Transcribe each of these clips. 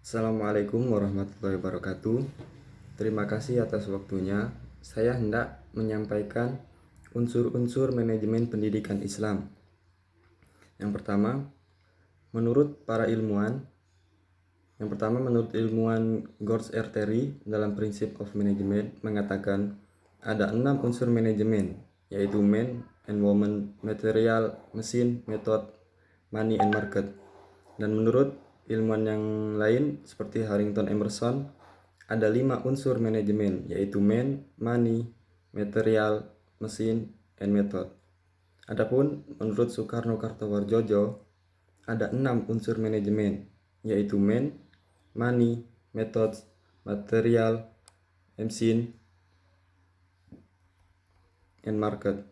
Assalamualaikum warahmatullahi wabarakatuh. Terima kasih atas waktunya. Saya hendak menyampaikan unsur-unsur manajemen pendidikan Islam. Yang pertama, menurut para ilmuwan, menurut ilmuwan Gors Erteri dalam Principle of Management mengatakan ada 6 unsur manajemen, yaitu man and woman, material, mesin, method, money and market. Dan menurut ilmuwan yang lain seperti Harrington Emerson, ada 5 unsur manajemen, yaitu man, money, material, mesin, and method. Adapun menurut Soekarno Kartowarjojo, ada 6 unsur manajemen, yaitu man, money, method, material, mesin, and market.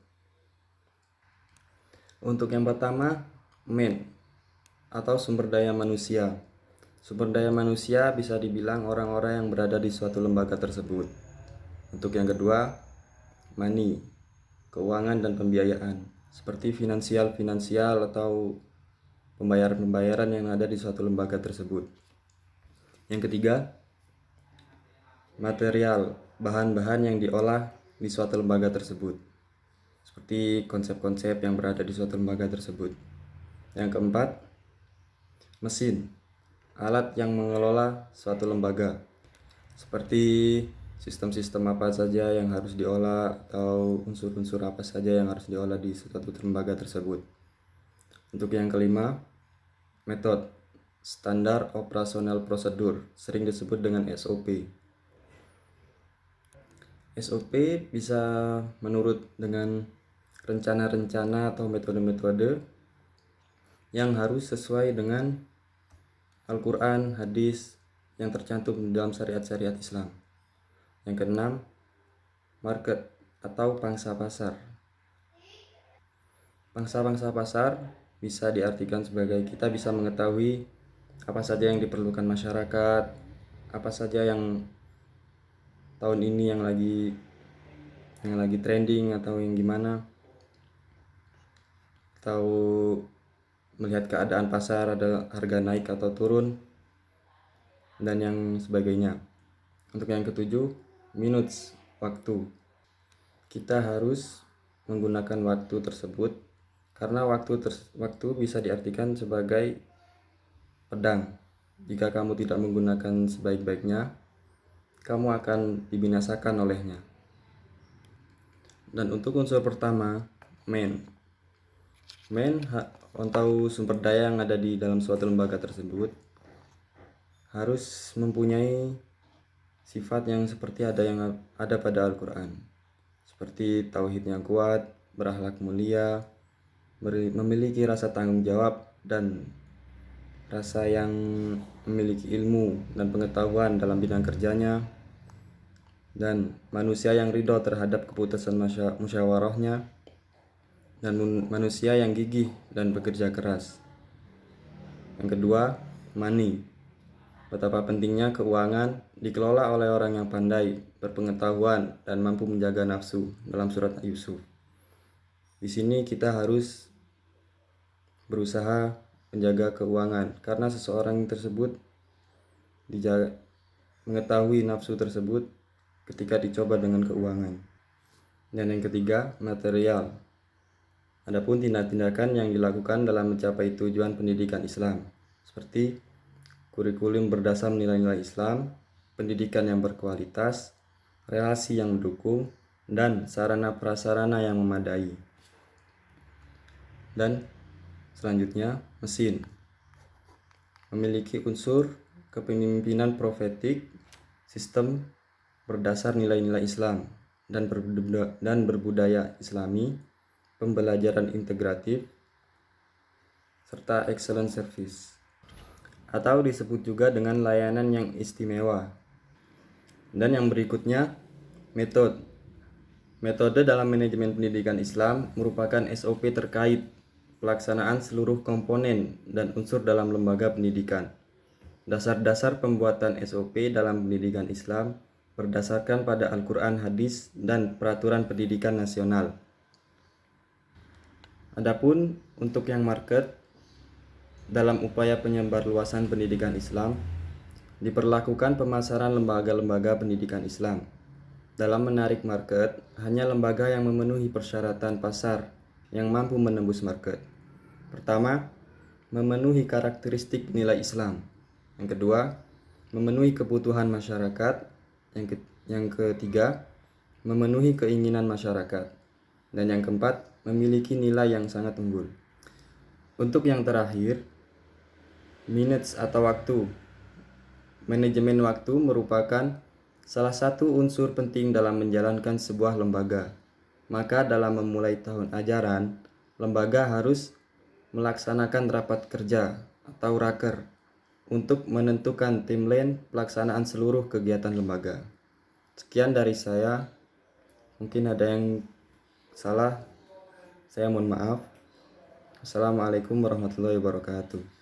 Untuk yang pertama, man atau sumber daya manusia. Sumber daya manusia bisa dibilang orang-orang yang berada di suatu lembaga tersebut. Untuk yang kedua, money, keuangan dan pembiayaan, seperti finansial atau pembayaran-pembayaran yang ada di suatu lembaga tersebut. Yang ketiga, material, bahan-bahan yang diolah di suatu lembaga tersebut, seperti konsep-konsep yang berada di suatu lembaga tersebut. Yang keempat, mesin, alat yang mengelola suatu lembaga, seperti sistem-sistem apa saja yang harus diolah atau unsur-unsur apa saja yang harus diolah di suatu lembaga tersebut. Untuk yang kelima, metode, standar operasional prosedur, sering disebut dengan SOP. SOP bisa menurut dengan rencana-rencana atau metode-metode yang harus sesuai dengan Al-Quran, hadis yang tercantum dalam syariat-syariat Islam. Yang keenam, market atau pangsa pasar. Pangsa-pangsa pasar bisa diartikan sebagai kita bisa mengetahui apa saja yang diperlukan masyarakat, apa saja yang tahun ini yang lagi trending atau yang gimana, atau melihat keadaan pasar, ada harga naik atau turun, dan yang sebagainya. Untuk yang ketujuh, minutes, waktu. Kita harus menggunakan waktu tersebut karena waktu bisa diartikan sebagai pedang. Jika kamu tidak menggunakan sebaik-baiknya, kamu akan dibinasakan olehnya. Dan untuk unsur pertama, man atau sumber daya yang ada di dalam suatu lembaga tersebut harus mempunyai sifat yang seperti ada pada Al-Quran, seperti tauhid yang kuat, berakhlak mulia, memiliki rasa tanggung jawab, dan rasa yang memiliki ilmu dan pengetahuan dalam bidang kerjanya, dan manusia yang ridho terhadap keputusan musyawarahnya, dan manusia yang gigih dan bekerja keras. Yang kedua, money. Betapa pentingnya keuangan dikelola oleh orang yang pandai, berpengetahuan, dan mampu menjaga nafsu dalam surat Yusuf. Di sini kita harus berusaha menjaga keuangan karena seseorang tersebut mengetahui nafsu tersebut ketika dicoba dengan keuangan. Dan yang ketiga, material. Adapun tindak-tindakan yang dilakukan dalam mencapai tujuan pendidikan Islam, seperti kurikulum berdasar nilai-nilai Islam, pendidikan yang berkualitas, relasi yang mendukung, dan sarana prasarana yang memadai. Dan selanjutnya, mesin. Memiliki unsur kepemimpinan profetik, sistem berdasar nilai-nilai Islam, dan berbudaya Islami, pembelajaran integratif, serta excellent service, atau disebut juga dengan layanan yang istimewa. Dan yang berikutnya, metode dalam manajemen pendidikan Islam merupakan SOP terkait pelaksanaan seluruh komponen dan unsur dalam lembaga pendidikan. Dasar-dasar pembuatan SOP dalam pendidikan Islam berdasarkan pada Al-Quran, hadis, dan peraturan pendidikan nasional. Adapun untuk yang market, dalam upaya penyebarluasan pendidikan Islam, Diperlakukan pemasaran lembaga-lembaga pendidikan Islam. Dalam menarik market, hanya lembaga yang memenuhi persyaratan pasar yang mampu menembus market. Pertama, memenuhi karakteristik nilai Islam. Yang kedua, memenuhi kebutuhan masyarakat. Yang ketiga, memenuhi keinginan masyarakat. Dan yang keempat, memiliki nilai yang sangat unggul. Untuk yang terakhir, minutes atau waktu. Manajemen waktu merupakan salah satu unsur penting dalam menjalankan sebuah lembaga. Maka dalam memulai tahun ajaran, lembaga harus melaksanakan rapat kerja atau raker untuk menentukan timeline pelaksanaan seluruh kegiatan lembaga. Sekian dari saya. Mungkin ada yang salah, saya mohon maaf. Assalamualaikum warahmatullahi wabarakatuh.